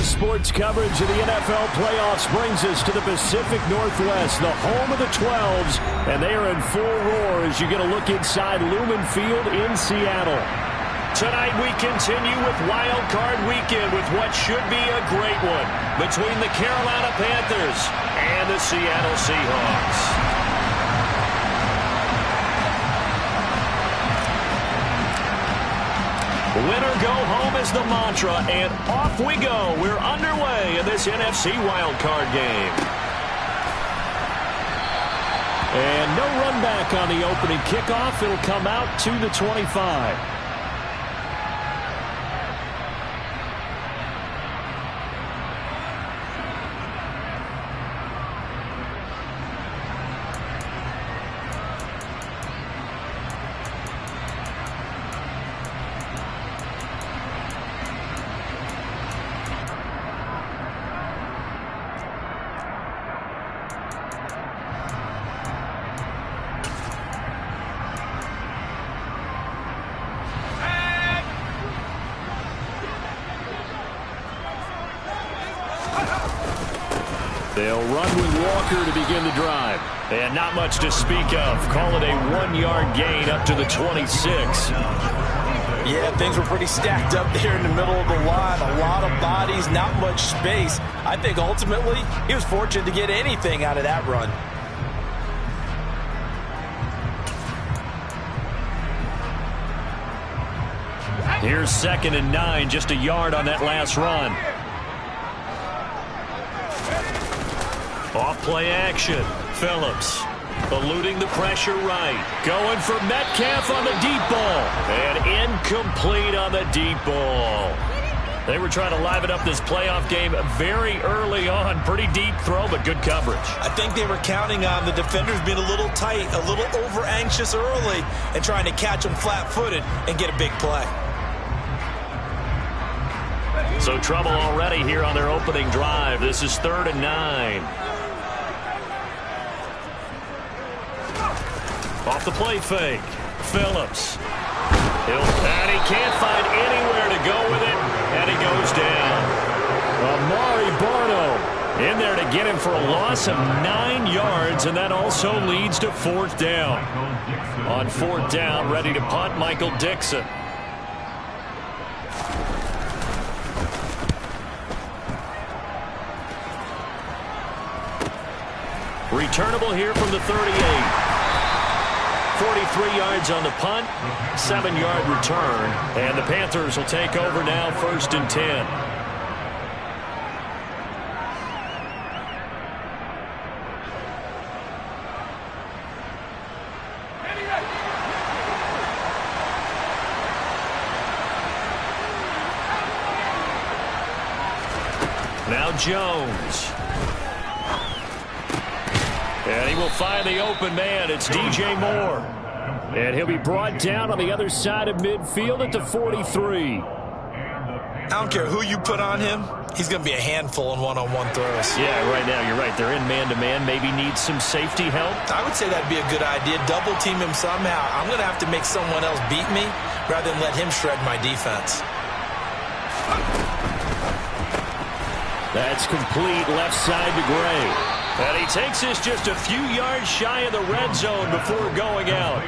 Sports coverage of the NFL playoffs brings us to the Pacific Northwest, the home of the 12s, and they are in full roar as you get a look inside Lumen Field in Seattle. Tonight we continue with Wildcard Weekend with what should be a great one between the Carolina Panthers and the Seattle Seahawks. Winner go home is the mantra, and off we go. We're underway in this NFC wildcard game. And no run back on the opening kickoff. It'll come out to the 25. They'll run with Walker to begin the drive. And not much to speak of. Call it a 1-yard gain up to the 26. Yeah, things were pretty stacked up there in the middle of the line. A lot of bodies, not much space. I think ultimately he was fortunate to get anything out of that run. Here's 2nd and 9, just a yard on that last run. Off play action. Phillips eluding the pressure right. Going for Metcalf on the deep ball. And incomplete on the deep ball. They were trying to liven up this playoff game very early on. Pretty deep throw, but good coverage. I think they were counting on the defenders being a little tight, a little over-anxious early, and trying to catch them flat-footed and get a big play. So trouble already here on their opening drive. This is 3rd and 9. Off the play fake. Phillips. And he can't find anywhere to go with it. And he goes down. Amari Barno in there to get him for a loss of 9 yards. And that also leads to 4th down. On 4th down, ready to punt, Michael Dixon. Returnable here from the 38. 43 yards on the punt, 7-yard return, and the Panthers will take over now 1st and 10. Now Jones. And he will find the open man. It's DJ Moore. And he'll be brought down on the other side of midfield at the 43. I don't care who you put on him. He's going to be a handful in one-on-one throws. Yeah, right now you're right. They're in man-to-man. Maybe needs some safety help. I would say that'd be a good idea. Double team him somehow. I'm going to have to make someone else beat me rather than let him shred my defense. That's complete left side to Gray. And he takes this just a few yards shy of the red zone before going out.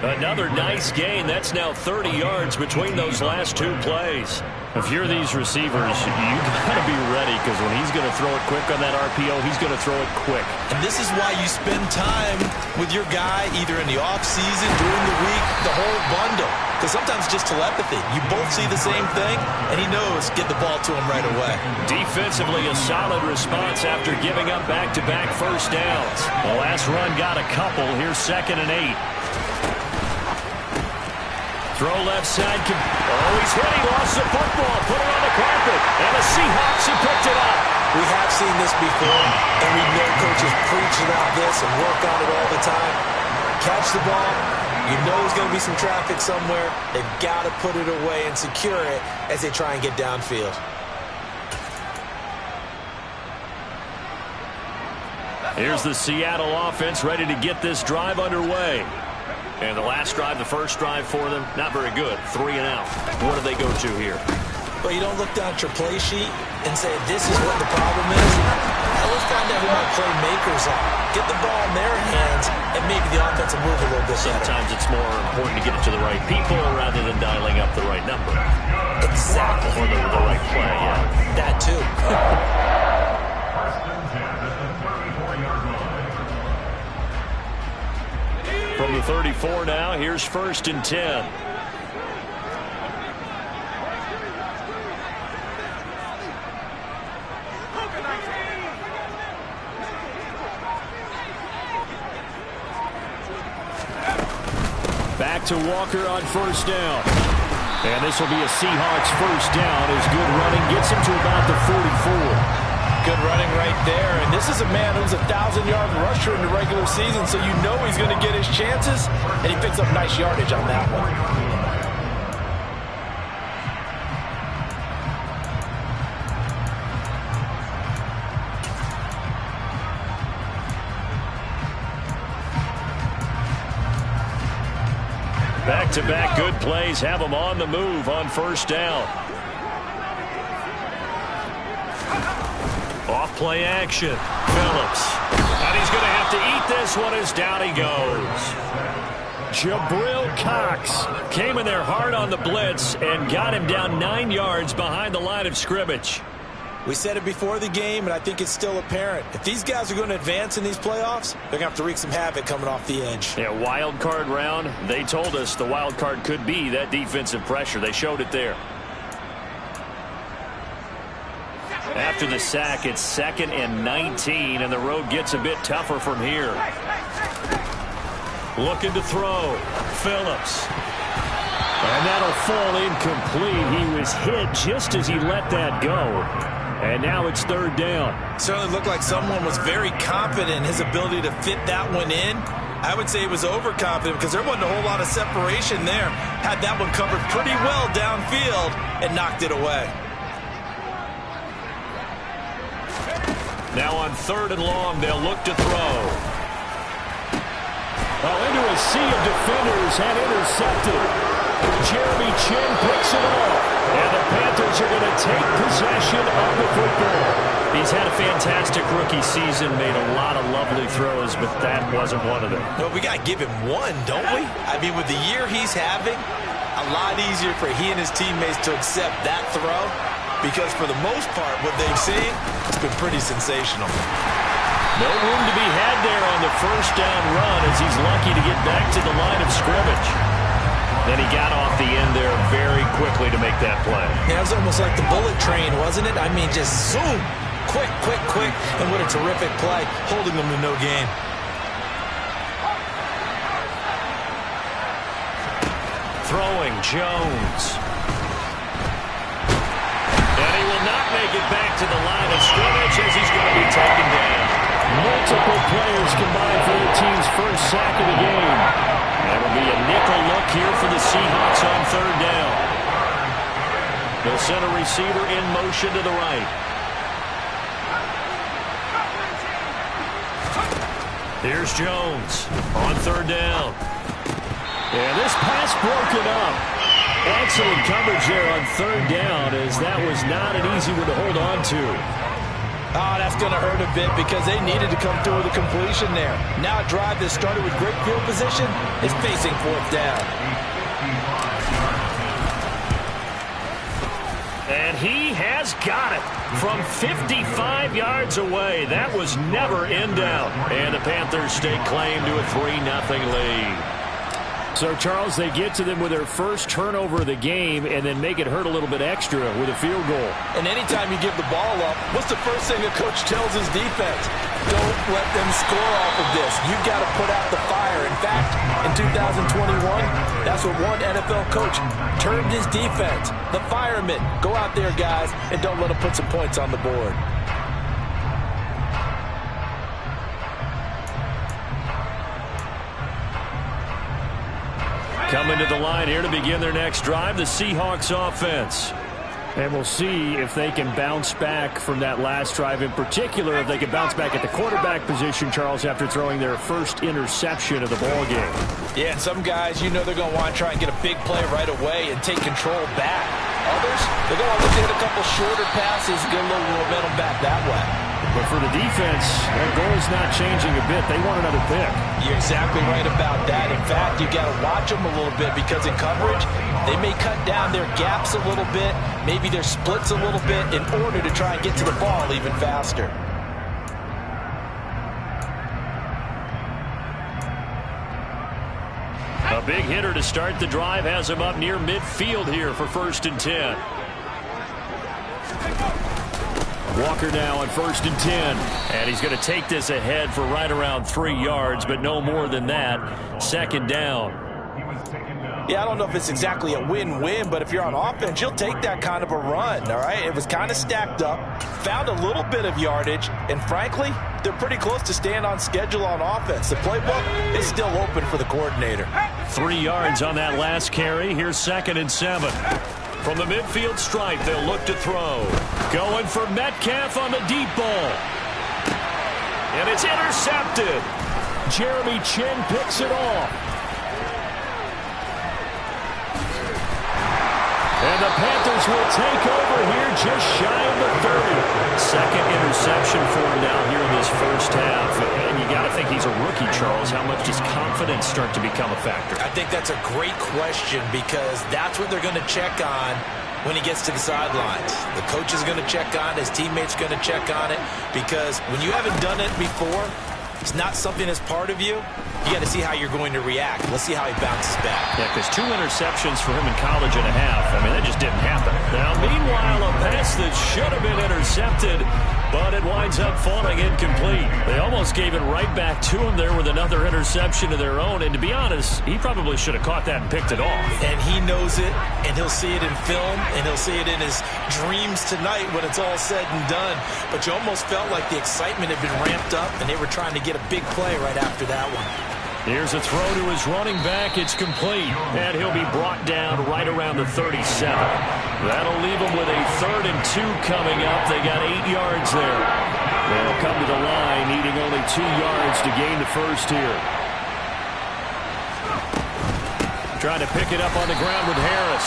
Another nice gain. That's now 30 yards between those last 2 plays. If you're these receivers, you got to be ready, because when he's going to throw it quick on that RPO, he's going to throw it quick. And this is why you spend time with your guy either in the offseason, during the week, the whole bundle. Because sometimes it's just telepathy. You both see the same thing, and he knows get the ball to him right away. Defensively, a solid response after giving up back-to-back first downs. The last run got a couple. Here's 2nd and 8. Throw left side. Oh, he's hit. He lost the football. Put it on the carpet. And the Seahawks have picked it up. We have seen this before, and we know coaches preach about this and work on it all the time. Catch the ball. You know there's going to be some traffic somewhere. They've got to put it away and secure it as they try and get downfield. Here's the Seattle offense ready to get this drive underway. And the last drive, the first drive for them, not very good. 3 and out. What do they go to here? But you don't look down at your play sheet and say, this is what the problem is. Now let's find out who my playmakers are. Get the ball in their hands, and maybe the offense will move a little bit better. Sometimes it's more important to get it to the right people rather than dialing up the right number. Exactly. Or the right play, yeah. That too. From the 34 now, here's 1st and 10. Back to Walker on 1st down. And this will be a Seahawks 1st down as good running gets him to about the 44. Good running right there. And this is a man who's a 1,000-yard rusher in the regular season, so you know he's going to get his chances, and he picks up nice yardage on that one. Back-to-back good plays have him on the move on 1st down. Off play action. Phillips. And he's going to have to eat this one as down he goes. Jabril Cox came in there hard on the blitz and got him down 9 yards behind the line of scrimmage. We said it before the game, and I think it's still apparent. If these guys are going to advance in these playoffs, they're going to have to wreak some havoc coming off the edge. Yeah, wild card round. They told us the wild card could be that defensive pressure. They showed it there. After the sack, it's 2nd and 19, and the road gets a bit tougher from here. Looking to throw. Phillips. And that'll fall incomplete. He was hit just as he let that go. And now it's 3rd down. Certainly looked like someone was very confident in his ability to fit that one in. I would say he was overconfident because there wasn't a whole lot of separation there. Had that one covered pretty well downfield and knocked it away. Now on 3rd and long, they'll look to throw. Oh, into a sea of defenders and intercepted. Jeremy Chin picks it up. And the Panthers are going to take possession of the football. He's had a fantastic rookie season, made a lot of lovely throws, but that wasn't one of them. Well, we got to give him one, don't we? I mean, with the year he's having, a lot easier for he and his teammates to accept that throw. Because for the most part, what they've seen, it's been pretty sensational. No room to be had there on the 1st down run as he's lucky to get back to the line of scrimmage. Then he got off the end there very quickly to make that play. Yeah, it was almost like the bullet train, wasn't it? I mean, just zoom. Quick, quick, quick. And what a terrific play, holding them to no gain. Throwing Jones. And he will not make it back to the line of scrimmage as he's going to be taken down. Multiple players combined for their team's first sack of the game. That'll be a nickel look here for the Seahawks on 3rd down. They'll send a receiver in motion to the right. Here's Jones on 3rd down. And this pass broken up. Excellent coverage there on 3rd down, as that was not an easy one to hold on to. Oh, that's going to hurt a bit because they needed to come through with a completion there. Now a drive that started with great field position is facing 4th down. And he has got it from 55 yards away. That was never in doubt. And the Panthers stake claim to a 3-0 lead. So, Charles, they get to them with their first turnover of the game and then make it hurt a little bit extra with a field goal. And anytime you give the ball up, what's the first thing a coach tells his defense? Don't let them score off of this. You've got to put out the fire. In fact, in 2021, that's what one NFL coach termed his defense. The firemen. Go out there, guys, and don't let them put some points on the board. Coming to the line here to begin their next drive, the Seahawks offense. And we'll see if they can bounce back from that last drive. In particular, if they can bounce back at the quarterback position, Charles, after throwing their first interception of the ball game. Yeah, and some guys, you know they're going to want to try and get a big play right away and take control back. Others, they're going to look to hit a couple shorter passes, get a little momentum back that way. But for the defense, that goal's not changing a bit. They want another pick. You're exactly right about that. In fact, you've got to watch them a little bit because in coverage, they may cut down their gaps a little bit, maybe their splits a little bit in order to try and get to the ball even faster. A big hitter to start the drive has him up near midfield here for 1st and 10. Walker now on 1st and 10. And he's going to take this ahead for right around 3 yards, but no more than that. 2nd down. Yeah, I don't know if it's exactly a win-win, but if you're on offense, you'll take that kind of a run, all right? It was kind of stacked up, found a little bit of yardage, and frankly, they're pretty close to staying on schedule on offense. The playbook is still open for the coordinator. 3 yards on that last carry. Here's 2nd and 7. From the midfield stripe, they'll look to throw. Going for Metcalf on the deep ball. And it's intercepted. Jeremy Chin picks it off. And the Panthers will take over here just shy of the 30. 2nd interception for him now here in this first half. And you got to think he's a rookie, Charles. How much does confidence start to become a factor? I think that's a great question because that's what they're going to check on when he gets to the sidelines. The coach is going to check on it. His teammates are going to check on it because when you haven't done it before, it's not something that's part of you. You got to see how you're going to react. Let's see how he bounces back. Yeah, because 2 interceptions for him in college and a half. I mean, that just didn't happen. Now, meanwhile, a pass that should have been intercepted, but it winds up falling incomplete. They almost gave it right back to him there with another interception of their own. And to be honest, he probably should have caught that and picked it off. And he knows it, and he'll see it in film, and he'll see it in his dreams tonight when it's all said and done. But you almost felt like the excitement had been ramped up, and they were trying to get a big play right after that one. Here's a throw to his running back. It's complete. And he'll be brought down right around the 37. That'll leave him with a 3rd and 2 coming up. They got 8 yards there. They'll come to the line, needing only 2 yards to gain the first here. Trying to pick it up on the ground with Harris.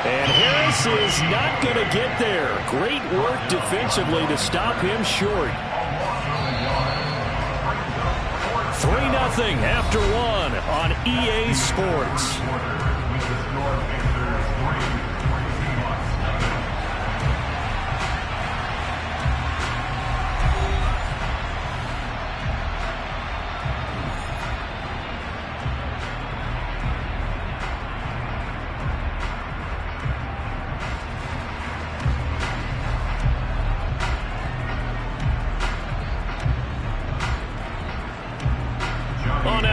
And Harris is not going to get there. Great work defensively to stop him short. 3-0 after 1 on EA Sports.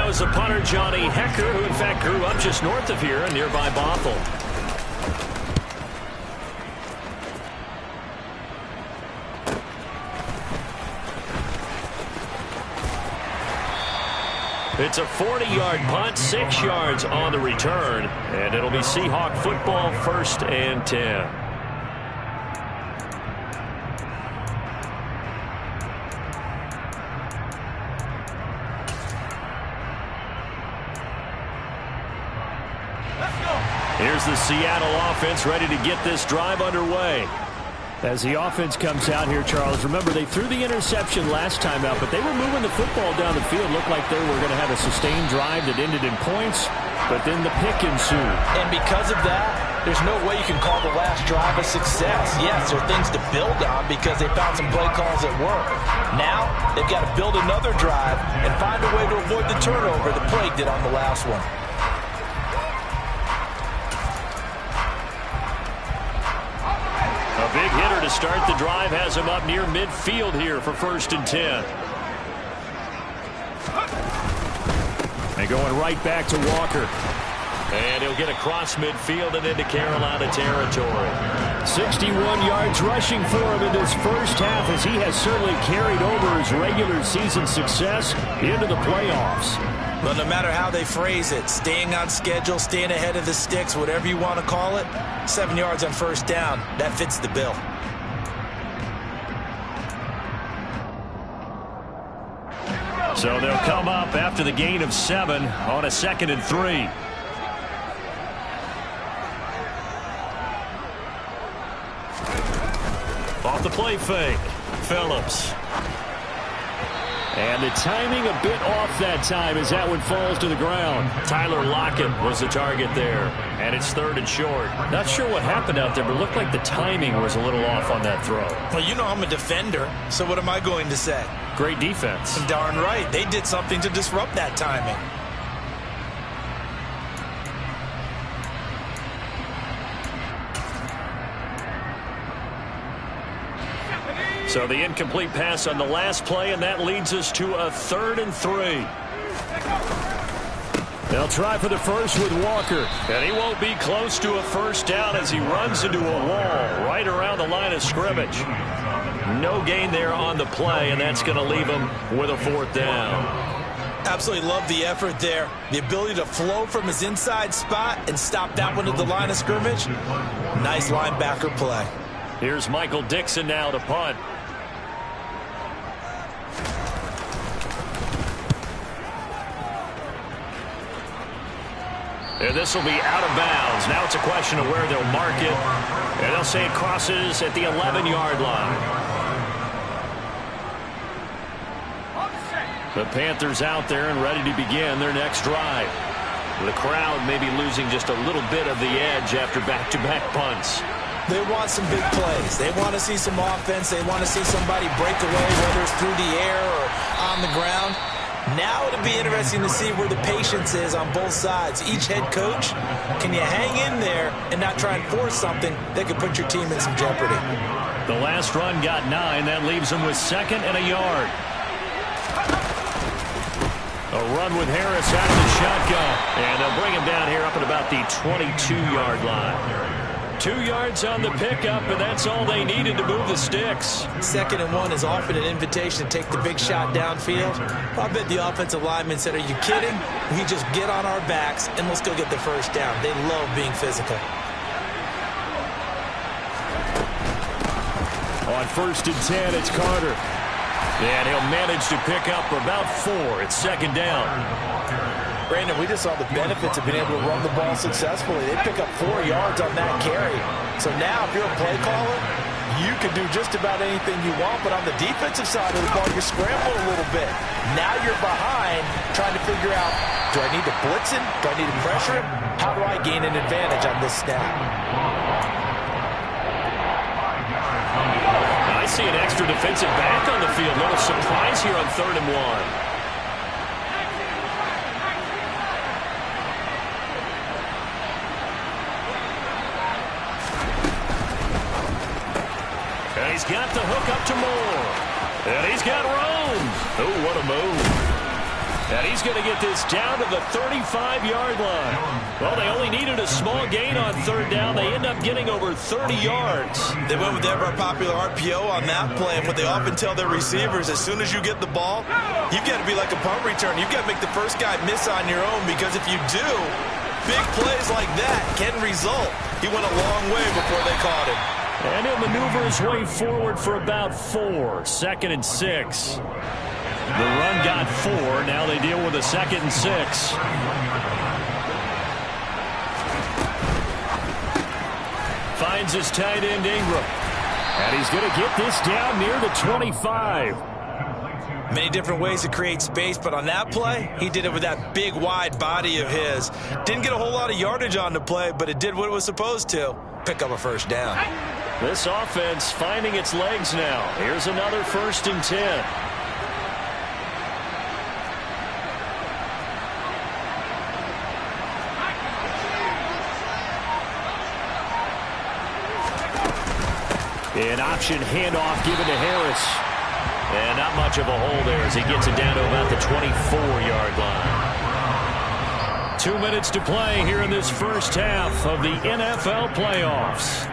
Is the punter Johnny Hecker, who in fact grew up just north of here in nearby Bothell. It's a 40-yard punt, 6 yards on the return, and it'll be Seahawk football, 1st and 10. Here's the Seattle offense ready to get this drive underway. As the offense comes out here, Charles, remember they threw the interception last time out, but they were moving the football down the field. Looked like they were going to have a sustained drive that ended in points, but then the pick ensued. And because of that, there's no way you can call the last drive a success. Yes, there are things to build on because they found some play calls that work. Now, they've got to build another drive and find a way to avoid the turnover the Plague did on the last one. A big hitter to start the drive has him up near midfield here for 1st and 10. And going right back to Walker. And he'll get across midfield and into Carolina territory. 61 yards rushing for him in this first half as he has certainly carried over his regular season success into the playoffs. But no matter how they phrase it, staying on schedule, staying ahead of the sticks, whatever you want to call it, 7 yards on 1st down, that fits the bill. So they'll come up after the gain of 7 on a 2nd and 3. Off the play fake. Phillips. And the timing a bit off that time as that one falls to the ground. Tyler Lockett was the target there. And it's 3rd and short. Not sure what happened out there, but it looked like the timing was a little off on that throw. Well, you know I'm a defender, so what am I going to say? Great defense. Darn right. They did something to disrupt that timing. So the incomplete pass on the last play, and that leads us to a 3rd and 3. They'll try for the first with Walker. And he won't be close to a first down as he runs into a wall right around the line of scrimmage. No gain there on the play, and that's going to leave him with a 4th down. Absolutely love the effort there. The ability to flow from his inside spot and stop that one at the line of scrimmage. Nice linebacker play. Here's Michael Dixon now to punt. And this will be out of bounds. Now it's a question of where they'll mark it. And they'll say it crosses at the 11-yard line. The Panthers out there and ready to begin their next drive. The crowd may be losing just a little bit of the edge after back-to-back punts. They want some big plays. They want to see some offense. They want to see somebody break away, whether it's through the air or on the ground. Now it'll be interesting to see where the patience is on both sides. Each head coach, can you hang in there and not try and force something that could put your team in some jeopardy? The last run got 9. That leaves them with 2nd and a yard. A run with Harris out of the shotgun. And they'll bring him down here up at about the 22-yard line. 2 yards on the pickup, and that's all they needed to move the sticks. 2nd and 1 is often an invitation to take the big shot downfield. I bet the offensive lineman said, are you kidding? We just get on our backs, and let's go get the first down. They love being physical. On 1st and 10, it's Carter. And he'll manage to pick up about 4. It's 2nd down. Brandon, we just saw the benefits of being able to run the ball successfully. They pick up 4 yards on that carry. So now, if you're a play caller, you can do just about anything you want. But on the defensive side of the ball, you're scrambling a little bit. Now you're behind, trying to figure out, do I need to blitz him? Do I need to pressure him? How do I gain an advantage on this snap? I see an extra defensive back on the field. Little surprise here on 3rd and 1. And he's got the hook up to Moore. And he's got room. Oh, what a move. And he's going to get this down to the 35-yard line. Well, they only needed a small gain on 3rd down. They end up getting over 30 yards. They went with the ever-popular RPO on that play. And what they often tell their receivers, as soon as you get the ball, you've got to be like a punt return. You've got to make the first guy miss on your own, because if you do, big plays like that can result. He went a long way before they caught him. And he'll maneuver his way forward for about 4. 2nd and 6. The run got 4. Now they deal with a 2nd and 6. Finds his tight end Ingram. And he's going to get this down near the 25. Many different ways to create space, but on that play, he did it with that big, wide body of his. Didn't get a whole lot of yardage on the play, but it did what it was supposed to. Pick up a first down. This offense finding its legs now. Here's another 1st and 10. An option handoff given to Harris. And not much of a hole there as he gets it down to about the 24-yard line. 2 minutes to play here in this first half of the NFL playoffs.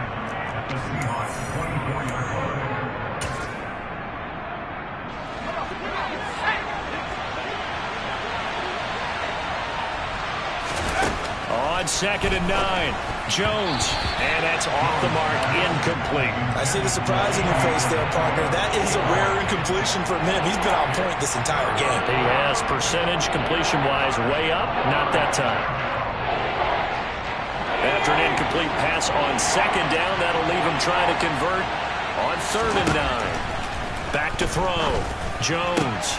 On 2nd and 9. Jones, and that's off the mark, incomplete. I see the surprise in your face there, partner. That is a rare incompletion from him. He's been on point this entire game. He has percentage completion-wise way up, not that time. After an incomplete pass on 2nd down, that'll leave him trying to convert On 3rd and 9. Back to throw. Jones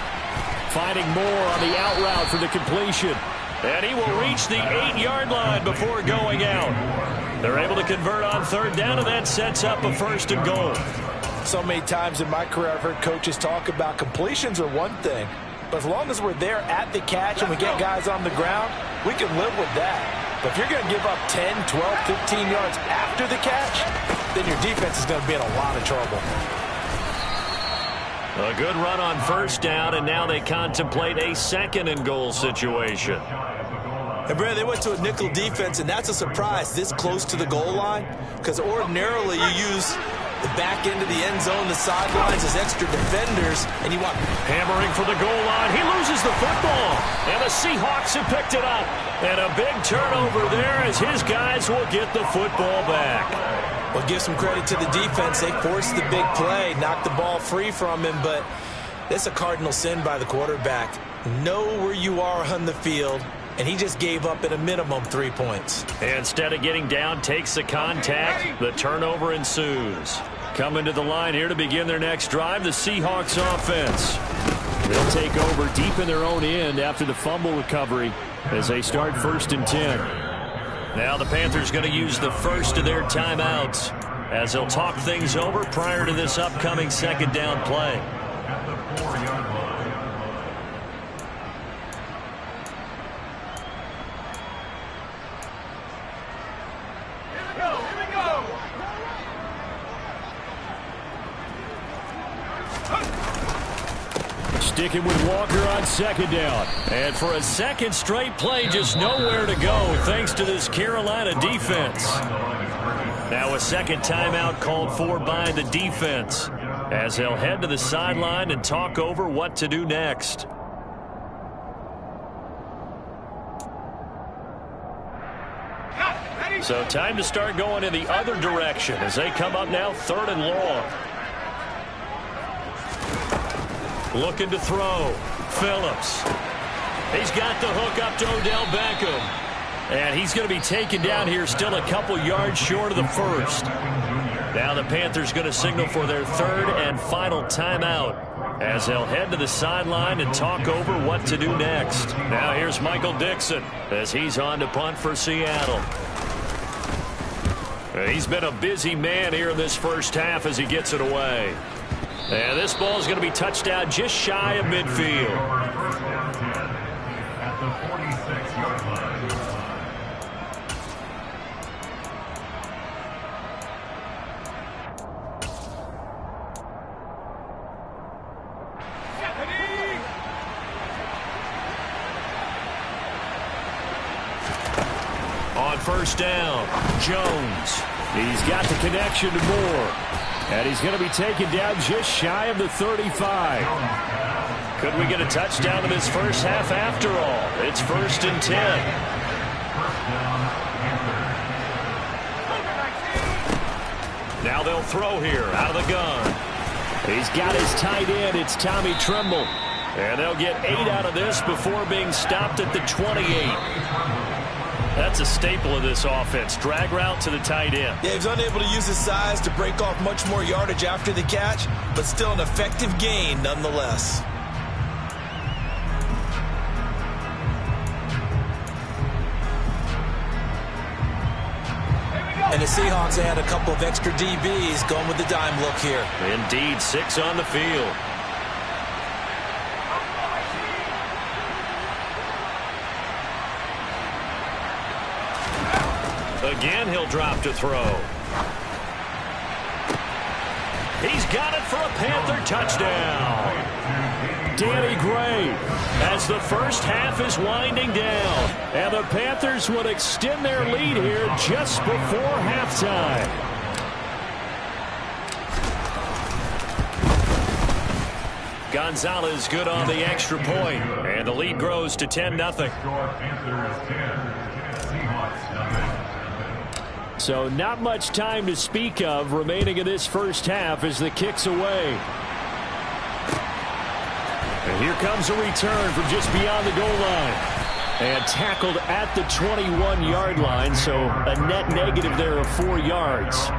finding Moore on the out route for the completion. And he will reach the 8-yard line before going out. They're able to convert on 3rd down, and that sets up a 1st and goal. So many times in my career I've heard coaches talk about completions are one thing, but as long as we're there at the catch and we get guys on the ground, we can live with that. But if you're going to give up 10, 12, 15 yards after the catch, then your defense is going to be in a lot of trouble. A good run on 1st down, and now they contemplate a 2nd and goal situation. And, Brad, they went to a nickel defense, and that's a surprise this close to the goal line, because ordinarily you use the back end of the end zone, the sidelines as extra defenders, and you want hammering for the goal line. He loses the football, and the Seahawks have picked it up. And a big turnover there as his guys will get the football back. Well, give some credit to the defense. They forced the big play, knocked the ball free from him, but that's a cardinal sin by the quarterback. Know where you are on the field, and he just gave up at a minimum 3 points. Instead of getting down, takes the contact. The turnover ensues. Coming to the line here to begin their next drive, the Seahawks offense. They'll take over deep in their own end after the fumble recovery as they start 1st and 10. Now the Panthers going to use the first of their timeouts as they'll talk things over prior to this upcoming 2nd down play. Sticking with Walker on 2nd down. And for a 2nd straight play, just nowhere to go thanks to this Carolina defense. Now a 2nd timeout called for by the defense as they'll head to the sideline and talk over what to do next. So time to start going in the other direction as they come up now 3rd and long. Looking to throw. Phillips. He's got the hook up to Odell Beckham. And he's going to be taken down here still a couple yards short of the 1st. Now the Panthers going to signal for their 3rd and final timeout as they'll head to the sideline and talk over what to do next. Now here's Michael Dixon as he's on to punt for Seattle. He's been a busy man here in this 1st half as he gets it away. And this ball is going to be touched down just shy of midfield. At the 46-yard line. On 1st down, Jones. He's got the connection to Moore. And he's going to be taken down just shy of the 35. Could we get a touchdown in this 1st half after all? It's 1st and 10. Now they'll throw here out of the gun. He's got his tight end. It's Tommy Tremble. And they'll get 8 out of this before being stopped at the 28. That's a staple of this offense. Drag route to the tight end. Yeah, he's unable to use his size to break off much more yardage after the catch, but still an effective gain nonetheless. And the Seahawks had a couple of extra DBs going with the dime look here. Indeed, 6 on the field. Again, he'll drop to throw. He's got it for a Panther touchdown. Danny Gray as the 1st half is winding down. And the Panthers would extend their lead here just before halftime. Gonzalez good on the extra point. And the lead grows to 10-0. So not much time to speak of remaining in this 1st half as the kick's away. And here comes a return from just beyond the goal line. And tackled at the 21-yard line, so a net negative there of 4 yards.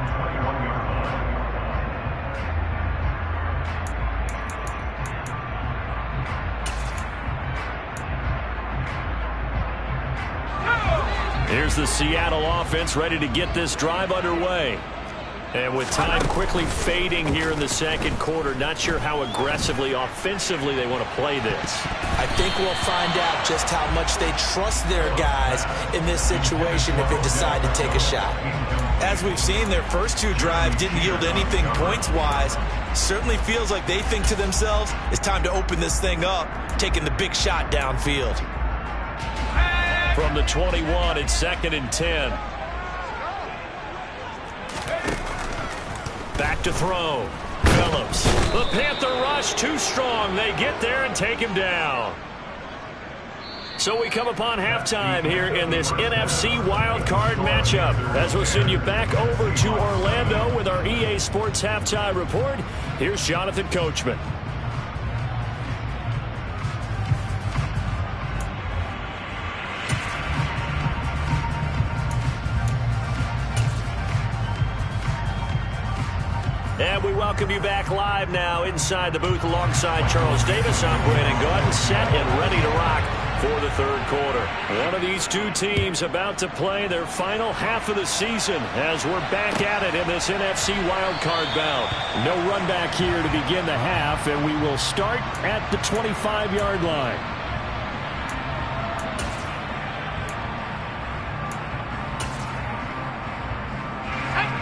Here's the Seattle offense ready to get this drive underway. And with time quickly fading here in the second quarter, not sure how aggressively, offensively they want to play this. I think we'll find out just how much they trust their guys in this situation if they decide to take a shot. As we've seen, their first two drives didn't yield anything points-wise. Certainly feels like they think to themselves, it's time to open this thing up, taking the big shot downfield. From the 21, it's 2nd and 10. Back to throw. Phillips. The Panther rush too strong. They get there and take him down. So we come upon halftime here in this NFC Wildcard matchup. As we'll send you back over to Orlando with our EA Sports Halftime Report, here's Jonathan Coachman. And we welcome you back live now inside the booth alongside Charles Davis. I'm Brandon Gaudin, set and ready to rock for the third quarter. One of these two teams about to play their final half of the season as we're back at it in this NFC wildcard bout. No run back here to begin the half, and we will start at the 25-yard line.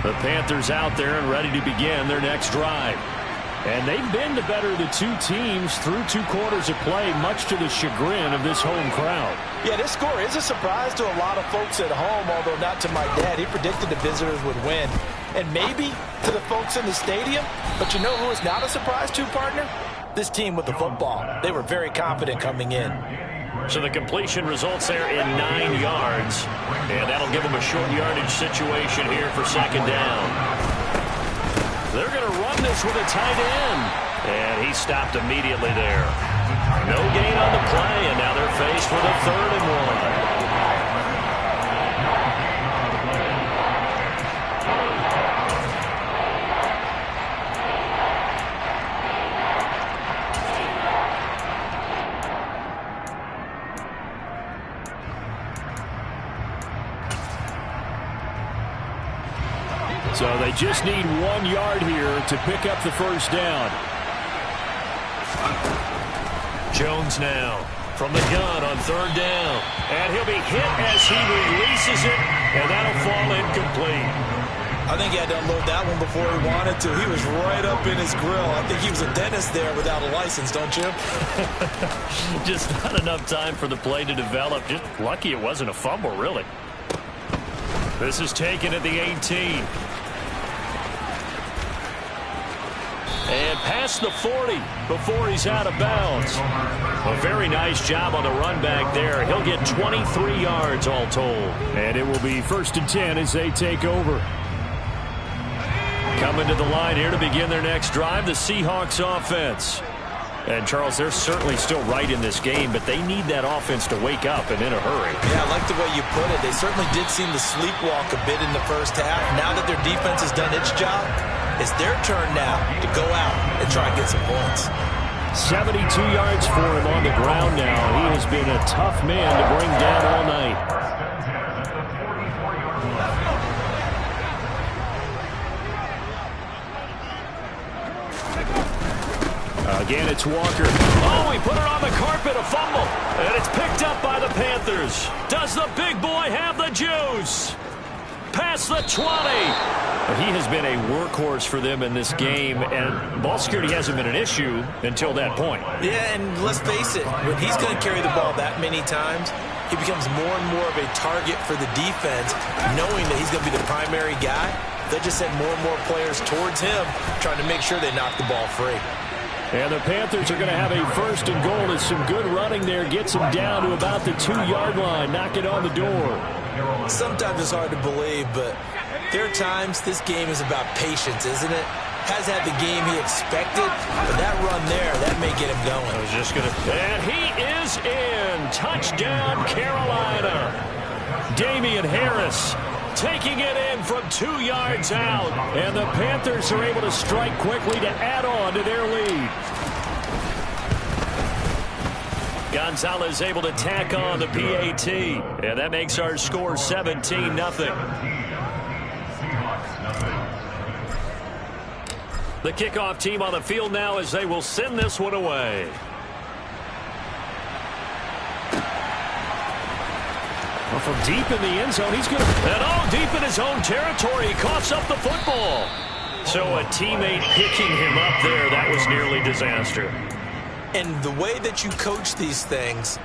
The Panthers out there and ready to begin their next drive. And they've been the better of the two teams through 2 quarters of play, much to the chagrin of this home crowd. Yeah, this score is a surprise to a lot of folks at home, although not to my dad. He predicted the visitors would win. And maybe to the folks in the stadium. But you know who is not a surprise to, partner? This team with the football. They were very confident coming in. So the completion results there in 9 yards. And that'll give them a short yardage situation here for 2nd down. They're going to run this with a tight end. And he stopped immediately there. No gain on the play, and now they're faced with a 3rd and 1. So they just need 1 yard here to pick up the first down. Jones now from the gun on 3rd down. And he'll be hit as he releases it, and that'll fall incomplete. I think he had to unload that one before he wanted to. He was right up in his grill. I think he was a dentist there without a license, don't you? Just not enough time for the play to develop. Just lucky it wasn't a fumble, really. This is taken at the 18. And past the 40 before he's out of bounds. A very nice job on the run back there. He'll get 23 yards all told. And it will be 1st and 10 as they take over. Coming to the line here to begin their next drive, the Seahawks offense. And, Charles, they're certainly still right in this game, but they need that offense to wake up and in a hurry. Yeah, I like the way you put it. They certainly did seem to sleepwalk a bit in the first half. Now that their defense has done its job, it's their turn now to go out and try and get some points. 72 yards for him on the ground now. He has been a tough man to bring down all night. Again, it's Walker. Oh, he put it on the carpet, a fumble. And it's picked up by the Panthers. Does the big boy have the juice? Past the 20. He has been a workhorse for them in this game, and ball security hasn't been an issue until that point. Yeah, and let's face it, when he's going to carry the ball that many times, he becomes more and more of a target for the defense, knowing that he's going to be the primary guy. They just send more and more players towards him, trying to make sure they knock the ball free. And the Panthers are going to have a 1st and goal as some good running there gets them down to about the 2-yard line, knock it on the door. Sometimes it's hard to believe, but there are times this game is about patience, isn't it? Has had the game he expected, but that run there, that may get him going. I was just going to... And he is in. Touchdown, Carolina. Damian Harris taking it in from 2 yards out. And the Panthers are able to strike quickly to add on to their lead. Gonzalez able to tack on the PAT. And that makes our score 17-0. The kickoff team on the field now as they will send this one away. Well, from deep in the end zone, he's going to... And deep in his own territory, he coughs up the football. So a teammate picking him up there, that was nearly disaster. And the way that you coach these things,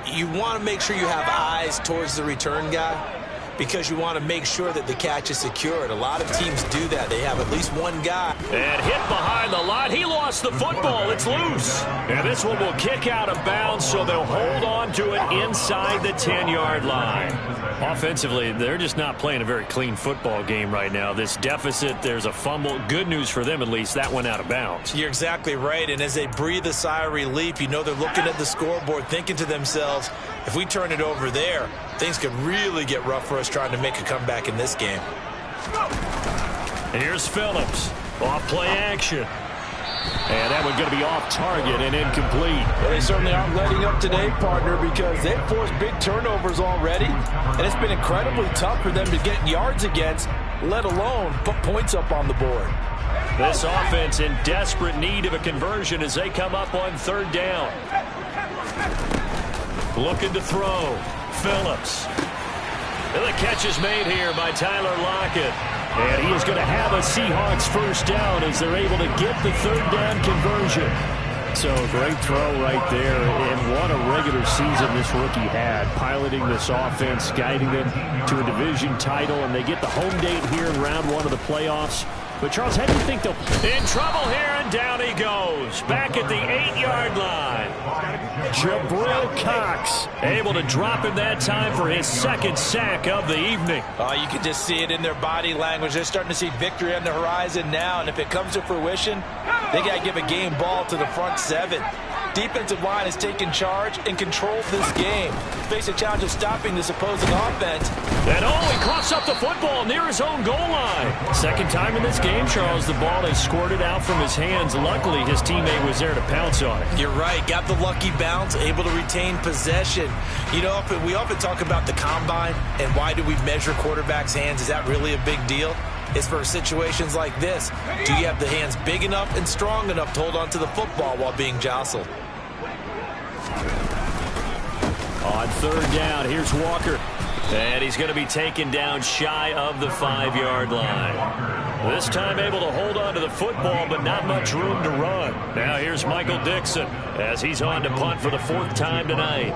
you want to make sure you have eyes towards the return guy because you want to make sure that the catch is secured. A lot of teams do that. They have at least one guy. And hit behind the line. He lost the football. It's loose. And this one will kick out of bounds, so they'll hold on to it inside the 10-yard line. Offensively, they're just not playing a very clean football game right now. This deficit, there's a fumble. Good news for them, at least. That went out of bounds. You're exactly right. And as they breathe a sigh of relief, you know they're looking at the scoreboard, thinking to themselves, if we turn it over there, things could really get rough for us trying to make a comeback in this game. And here's Phillips. Off play action. And that one's going to be off target and incomplete. Well, they certainly aren't letting up today, partner, because they've forced big turnovers already. And it's been incredibly tough for them to get yards against, let alone put points up on the board. This offense in desperate need of a conversion as they come up on third down. Looking to throw. Phillips. And the catch is made here by Tyler Lockett. And he is going to have a Seahawks first down as they're able to get the third down conversion. So great throw right there. And what a regular season this rookie had, piloting this offense, guiding them to a division title. And they get the home date here in round one of the playoffs. But, Charles, how do you think they'll... In trouble here, and down he goes. Back at the 8-yard line. Jabril Cox able to drop him that time for his second sack of the evening. You can just see it in their body language. They're starting to see victory on the horizon now. And if it comes to fruition, they got to give a game ball to the front seven. Defensive line has taken charge and controlled this game. Face a challenge of stopping this opposing offense. And he coughs up the football near his own goal line. Second time in this game, Charles, the ball has squirted out from his hands. Luckily, his teammate was there to pounce on it. You're right. Got the lucky bounce, able to retain possession. You know, we often talk about the combine and why do we measure quarterbacks' hands. Is that really a big deal? It's for situations like this. Do you have the hands big enough and strong enough to hold on to the football while being jostled? On third down, here's Walker. And he's going to be taken down shy of the 5-yard line. This time able to hold on to the football, but not much room to run. Now here's Michael Dixon as he's on to punt for the fourth time tonight.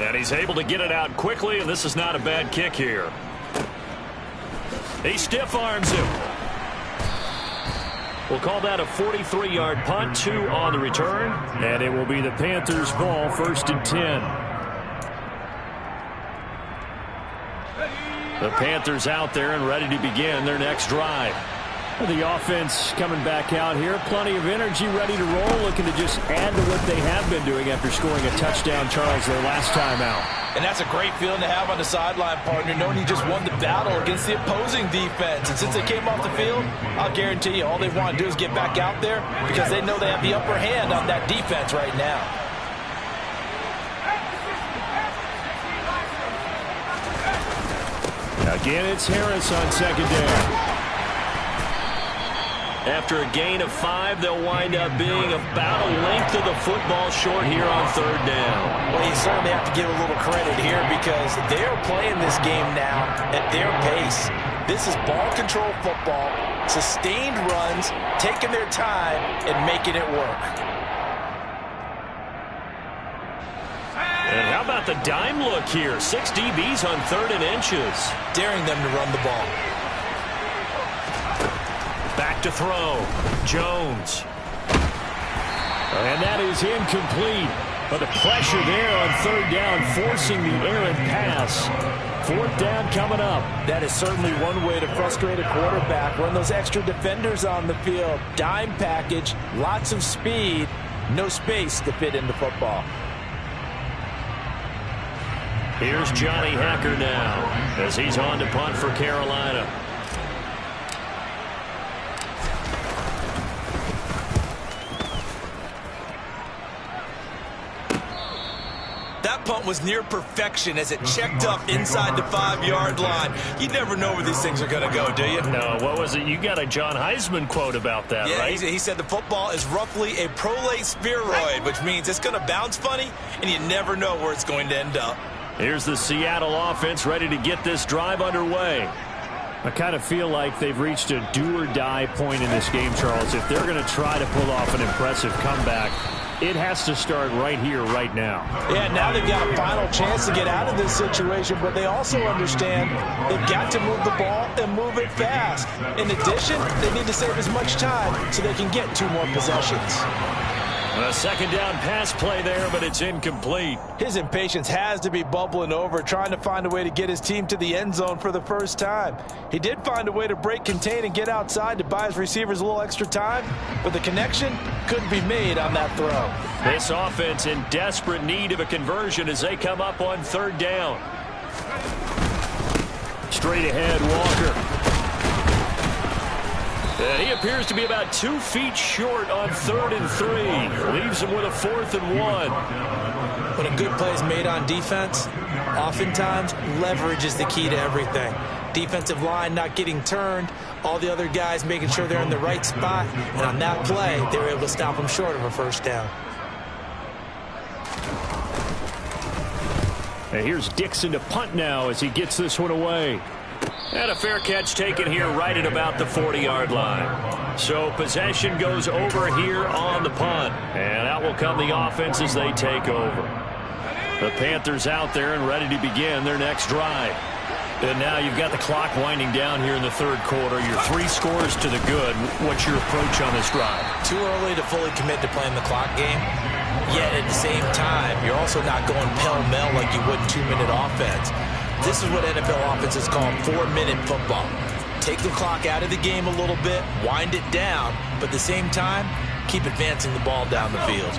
And he's able to get it out quickly, and this is not a bad kick here. He stiff arms him. We'll call that a 43-yard punt, 2 on the return, and it will be the Panthers' ball, 1st and 10. The Panthers out there and ready to begin their next drive. The offense coming back out here, plenty of energy, ready to roll, looking to just add to what they have been doing after scoring a touchdown, Charles, their last time out. And that's a great feeling to have on the sideline, partner, knowing you just won the battle against the opposing defense. And since they came off the field, I'll guarantee you all they want to do is get back out there because they know they have the upper hand on that defense right now. Again, it's Harris on second down. After a gain of 5, they'll wind up being about a length of the football short here on third down. Well, you certainly have to give a little credit here because they're playing this game now at their pace. This is ball control football, sustained runs, taking their time and making it work. And how about the dime look here? 6 DBs on 3rd and inches. Daring them to run the ball. Back to throw. Jones. And that is incomplete. But the pressure there on third down, forcing the errant pass. 4th down coming up. That is certainly one way to frustrate a quarterback. Run those extra defenders on the field. Dime package, lots of speed, no space to fit into football. Here's Johnny Hacker now as he's on to punt for Carolina. That punt was near perfection as it checked up inside the 5-yard line. You never know where these things are going to go, do you? No, what was it? You got a John Heisman quote about that, yeah, right? He said the football is roughly a prolate spheroid, which means it's going to bounce funny, and you never know where it's going to end up. Here's the Seattle offense ready to get this drive underway. I kind of feel like they've reached a do-or-die point in this game, Charles. If they're going to try to pull off an impressive comeback, it has to start right here, right now. Yeah, now they've got a final chance to get out of this situation, but they also understand they've got to move the ball and move it fast. In addition, they need to save as much time so they can get 2 more possessions. A second down pass play there, but it's incomplete. His impatience has to be bubbling over, trying to find a way to get his team to the end zone for the first time. He did find a way to break, contain, and get outside to buy his receivers a little extra time, but the connection couldn't be made on that throw. This offense in desperate need of a conversion as they come up on 3rd down. Straight ahead, Walker. He appears to be about 2 feet short on 3rd and 3. Leaves him with a 4th and 1. When a good play is made on defense, oftentimes leverage is the key to everything. Defensive line not getting turned, all the other guys making sure they're in the right spot, and on that play, they were able to stop him short of a 1st down. And here's Dixon to punt now as he gets this one away. And a fair catch taken here right at about the 40-yard line. So possession goes over here on the punt. And out will come the offense as they take over. The Panthers out there and ready to begin their next drive. And now you've got the clock winding down here in the 3rd quarter. You're 3 scores to the good. What's your approach on this drive? Too early to fully commit to playing the clock game. Yet at the same time, you're also not going pell-mell like you would in 2-minute offense. This is what NFL offenses call 4-minute football. Take the clock out of the game a little bit, wind it down, but at the same time, keep advancing the ball down the field.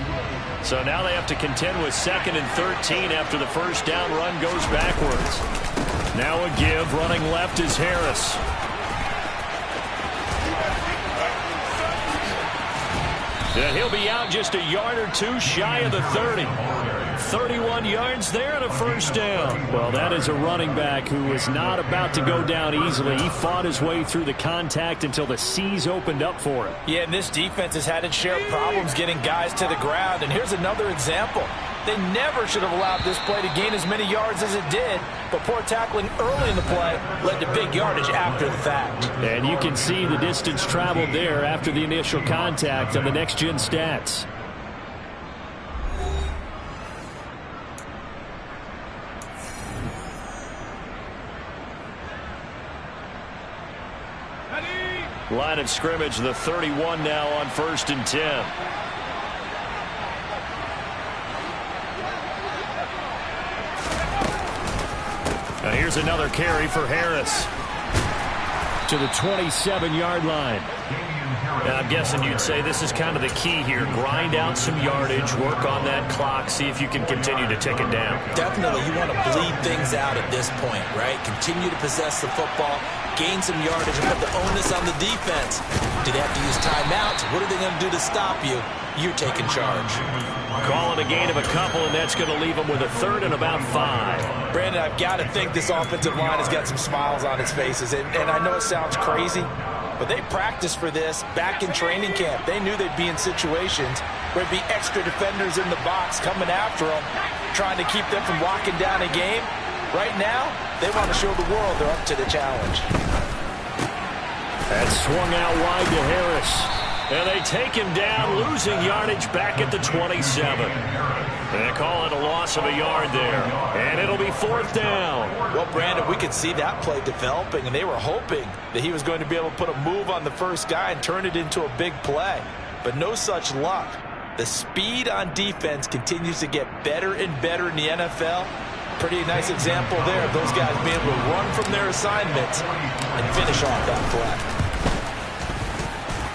So now they have to contend with 2nd and 13 after the 1st down run goes backwards. Now a give, running left is Harris. And he'll be out just a yard or 2 shy of the 30. 31 yards there and a 1st down. Well, that is a running back who is not about to go down easily. He fought his way through the contact until the seas opened up for him. Yeah, and this defense has had its share of problems getting guys to the ground. And here's another example. They never should have allowed this play to gain as many yards as it did, but poor tackling early in the play led to big yardage after the fact. And you can see the distance traveled there after the initial contact on the next-gen stats. Line of scrimmage, the 31 now on 1st and 10. Now here's another carry for Harris to the 27-yard line. Now I'm guessing you'd say this is kind of the key here. Grind out some yardage, work on that clock, see if you can continue to tick it down. Definitely, you want to bleed things out at this point, right? Continue to possess the football, gain some yardage, and put the onus on the defense. Do they have to use timeouts? What are they going to do to stop you? You're taking charge. Calling a gain of a couple, and that's going to leave them with a 3rd and about 5. Brandon, I've got to think this offensive line has got some smiles on its faces. And I know it sounds crazy, but they practiced for this back in training camp. They knew they'd be in situations where there'd be extra defenders in the box coming after them, trying to keep them from locking down a game. Right now, they want to show the world they're up to the challenge. That swung out wide to Harris. And they take him down, losing yardage back at the 27. They call it a loss of a yard there. And it'll be 4th down. Well, Brandon, we could see that play developing, and they were hoping that he was going to be able to put a move on the first guy and turn it into a big play. But no such luck. The speed on defense continues to get better and better in the NFL. Pretty nice example there of those guys being able to run from their assignments and finish off that play.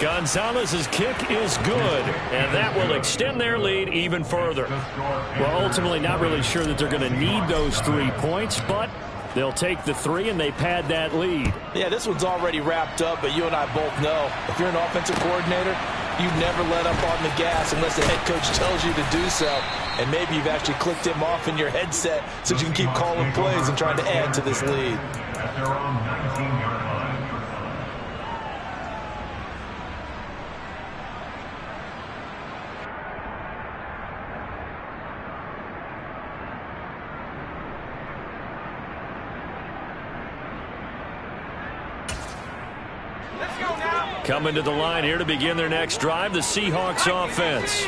Gonzalez's kick is good, and that will extend their lead even further. Well, ultimately not really sure that they're going to need those 3 points, but they'll take the 3 and they pad that lead. Yeah, this one's already wrapped up, but you and I both know if you're an offensive coordinator, you never let up on the gas unless the head coach tells you to do so. And maybe you've actually clicked him off in your headset so you can keep calling plays and trying to add to this lead. At their own 19-yard line. Coming to the line here to begin their next drive, the Seahawks offense.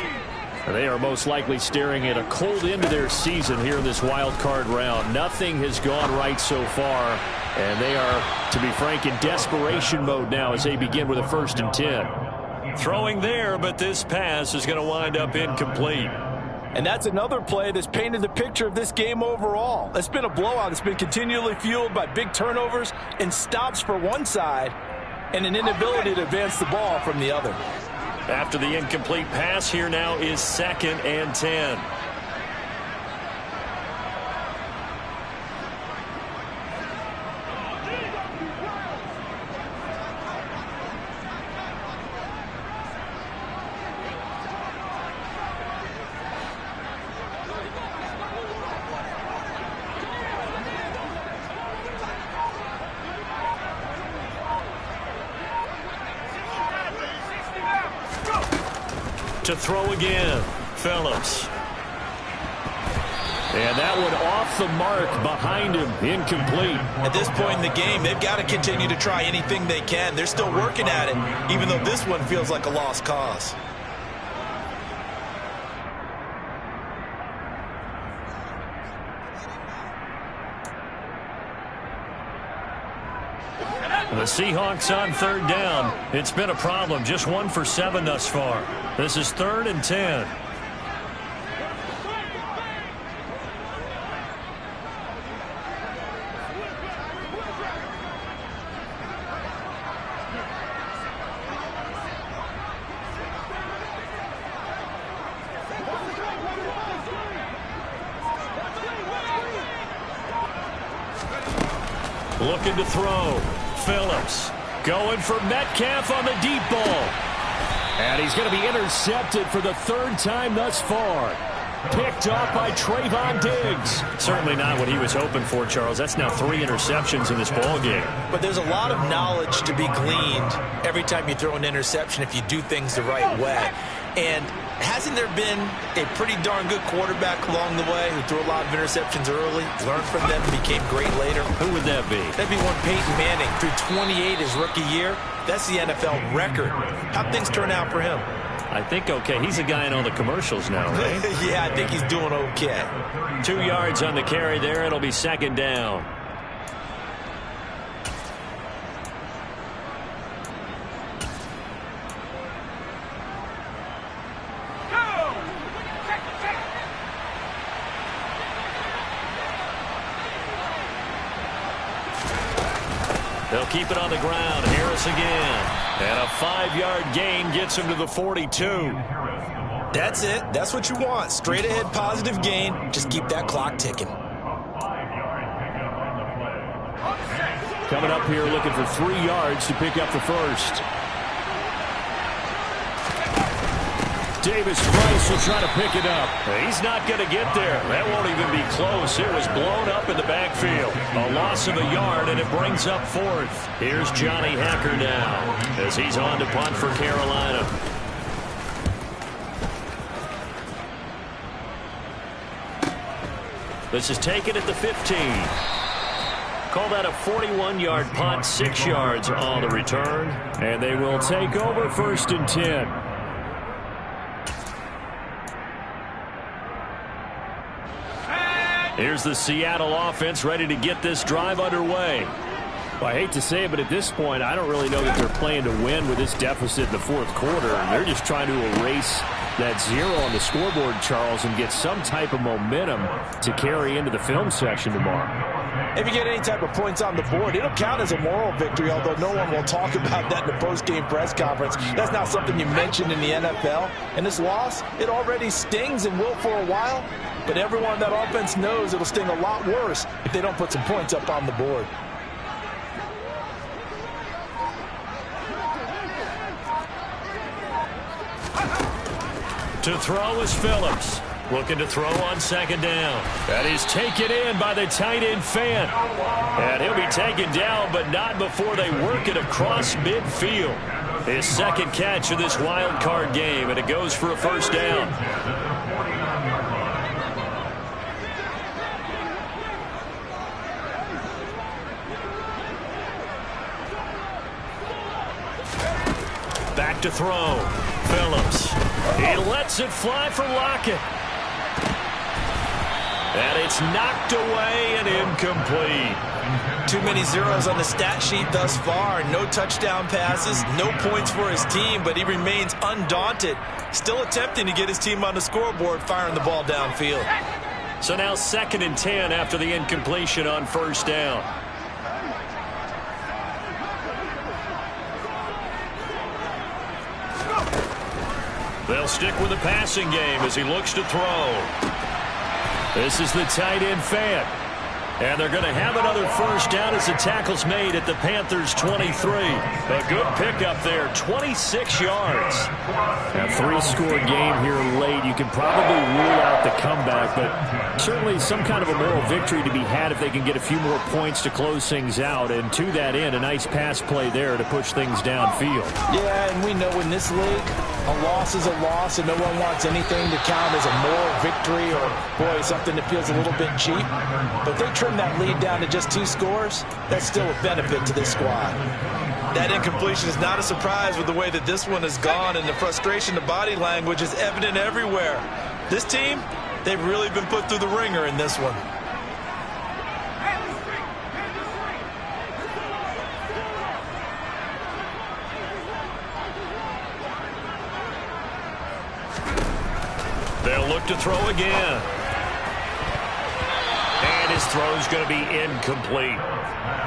They are most likely staring at a cold end to their season here in this wild card round. Nothing has gone right so far, and they are, to be frank, in desperation mode now as they begin with a 1st and 10. Throwing there, but this pass is going to wind up incomplete. And that's another play that's painted the picture of this game overall. It's been a blowout. It's been continually fueled by big turnovers and stops for one side and an inability to advance the ball from the other. After the incomplete pass, here now is 2nd and 10. To throw again, Phillips. And that one off the mark behind him, incomplete. At this point in the game, they've got to continue to try anything they can. They're still working at it, even though this one feels like a lost cause. The Seahawks on 3rd down. It's been a problem. Just 1 for 7 thus far. This is 3rd and 10. Looking to throw. Phillips going for Metcalf on the deep ball. And he's going to be intercepted for the 3rd time thus far. Picked off by Trayvon Diggs. Certainly not what he was hoping for, Charles. That's now 3 interceptions in this ball game. But there's a lot of knowledge to be gleaned every time you throw an interception if you do things the right way. And hasn't there been a pretty darn good quarterback along the way who threw a lot of interceptions early, learned from them, and became great later? Who would that be? That'd be one Peyton Manning. Threw 28 his rookie year. That's the NFL record. How'd things turn out for him? I think okay. He's a guy in all the commercials now, right? Yeah, I think he's doing okay. 2 yards on the carry there. It'll be 2nd down. They'll keep it on the ground. Harris again. And a 5-yard gain gets him to the 42. That's it. That's what you want. Straight ahead positive gain. Just keep that clock ticking. Coming up here looking for 3 yards to pick up the 1st. Davis Price will try to pick it up. He's not going to get there. That won't even be close. It was blown up in the backfield. A loss of a yard, and it brings up 4th. Here's Johnny Hacker now as he's on to punt for Carolina. This is taken at the 15. Call that a 41-yard punt, 6 yards on the return. And they will take over 1st and 10. Here's the Seattle offense ready to get this drive underway. Well, I hate to say it, but at this point, I don't really know that they're playing to win with this deficit in the 4th quarter. They're just trying to erase that 0 on the scoreboard, Charles, and get some type of momentum to carry into the film section tomorrow. If you get any type of points on the board, it'll count as a moral victory, although no one will talk about that in the post-game press conference. That's not something you mentioned in the NFL. And this loss, it already stings and will for a while, but everyone on that offense knows it'll sting a lot worse if they don't put some points up on the board. To throw is Phillips. Looking to throw on second down. That is taken in by the tight end Fant. And he'll be taken down, but not before they work it across midfield. His second catch of this wild card game, and it goes for a first down. Back to throw. Phillips. He lets it fly for Lockett. And it's knocked away and incomplete. Too many zeros on the stat sheet thus far. No touchdown passes, no points for his team, but he remains undaunted. Still attempting to get his team on the scoreboard, firing the ball downfield. So now 2nd and 10 after the incompletion on first down. They'll stick with the passing game as he looks to throw. This is the tight end Fant. And they're going to have another first down as the tackle's made at the Panthers' 23. A good pickup there, 26 yards. A 3-score game here late. You can probably rule out the comeback, but certainly some kind of a moral victory to be had if they can get a few more points to close things out. And to that end, a nice pass play there to push things downfield. Yeah, and we know in this league, a loss is a loss, and no one wants anything to count as a moral victory or, boy, something that feels a little bit cheap. But they trim that lead down to just 2 scores. That's still a benefit to this squad. That incompletion is not a surprise with the way that this one has gone, and the frustration, the body language is evident everywhere. This team, they've really been put through the ringer in this one. They'll look to throw again. And his throw's going to be incomplete.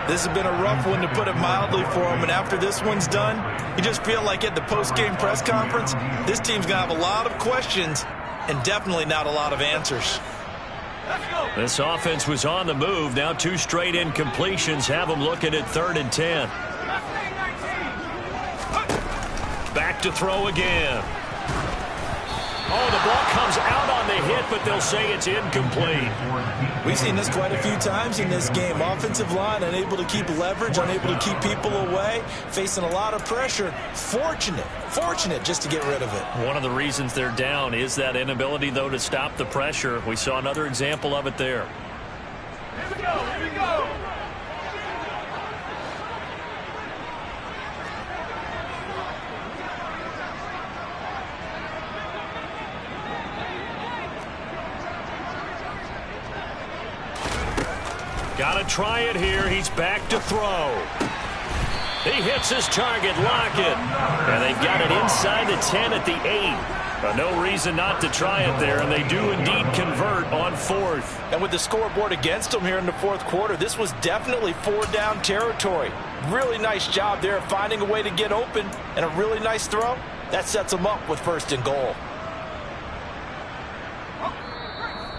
This has been a rough one, to put it mildly, for him. And after this one's done, you just feel like at the post-game press conference, this team's going to have a lot of questions and definitely not a lot of answers. This offense was on the move. Now 2 straight incompletions have them looking at 3rd and 10. Back to throw again. Oh, the ball comes out on the hit, but they'll say it's incomplete. We've seen this quite a few times in this game. Offensive line unable to keep leverage, unable to keep people away, facing a lot of pressure. Fortunate just to get rid of it. One of the reasons they're down is that inability, though, to stop the pressure. We saw another example of it there. Here we go. Got to try it here. He's back to throw. He hits his target, Lockett. And they've got it inside the 10 at the 8. No reason not to try it there, and they do indeed convert on 4th. And with the scoreboard against them here in the 4th quarter, this was definitely 4-down territory. Really nice job there finding a way to get open, and a really nice throw. That sets them up with 1st and goal.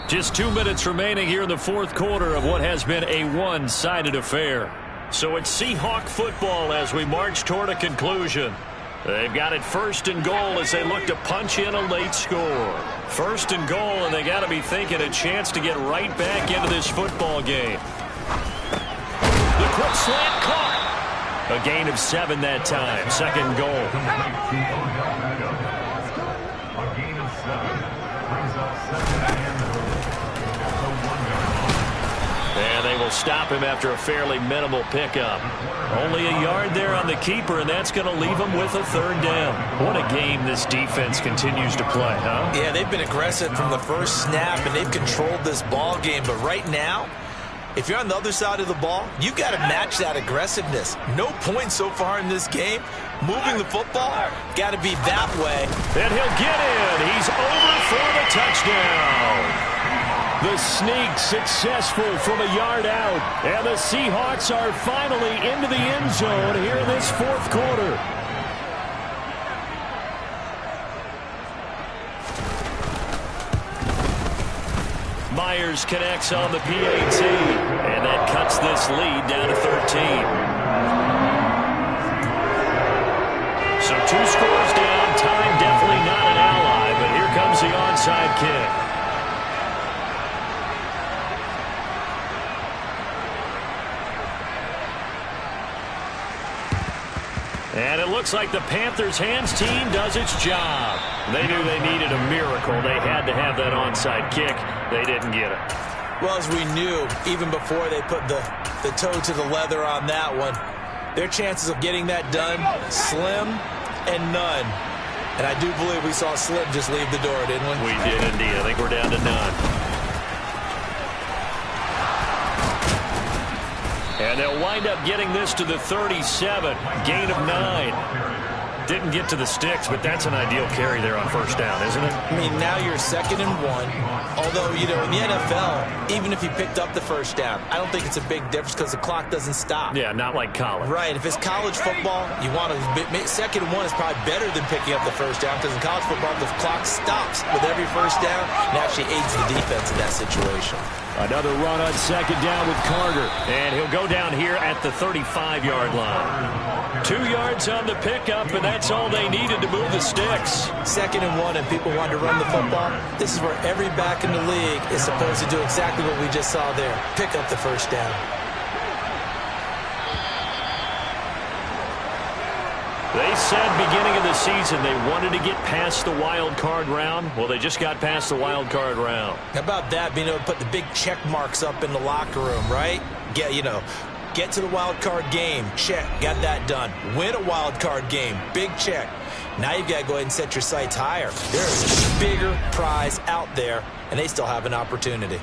Just 2 minutes remaining here in the 4th quarter of what has been a one-sided affair. So it's Seahawk football as we march toward a conclusion. They've got it 1st and goal as they look to punch in a late score. 1st and goal, and they got to be thinking a chance to get right back into this football game. The quick slant caught. A gain of 7 that time. 2nd goal. A gain of 7 brings up 2nd and goal. And they will stop him after a fairly minimal pickup. Only a yard there on the keeper, and that's going to leave him with a 3rd down. What a game this defense continues to play, huh? Yeah, they've been aggressive from the first snap, and they've controlled this ball game. But right now, if you're on the other side of the ball, you've got to match that aggressiveness. No points so far in this game. Moving the football, got to be that way. And he'll get in. He's over for the touchdown. The sneak successful from a yard out. And the Seahawks are finally into the end zone here in this 4th quarter. Myers connects on the PAT. And that cuts this lead down to 13. So 2 scores down. Time definitely not an ally. But here comes the onside kick. And it looks like the Panthers hands team does its job. They knew they needed a miracle. They had to have that onside kick. They didn't get it. Well, as we knew, even before they put the toe to the leather on that one, their chances of getting that done, slim and none. And I do believe we saw Slim just leave the door, didn't we? We did indeed. I think we're down to none. And they'll wind up getting this to the 37. Gain of 9. Didn't get to the sticks, but that's an ideal carry there on first down, isn't it? I mean, now you're 2nd and 1. Although, you know, in the NFL, even if you picked up the first down, I don't think it's a big difference because the clock doesn't stop. Yeah, not like college. Right. If it's college football, you want to 2nd and 1 is probably better than picking up the first down because in college football, the clock stops with every first down and actually aids the defense in that situation. Another run on 2nd down with Carter. And he'll go down here at the 35-yard line. 2 yards on the pickup, and that's all they needed to move the sticks. 2nd and 1, and people wanted to run the football. This is where every back in the league is supposed to do exactly what we just saw there. Pick up the first down. They said beginning of the season they wanted to get past the wild card round. Well, they just got past the wild card round. How about that, being able to put the big check marks up in the locker room, right? Get to the wild card game, check, got that done. Win a wild card game, big check. Now you've got to go ahead and set your sights higher. There is a bigger prize out there, and they still have an opportunity.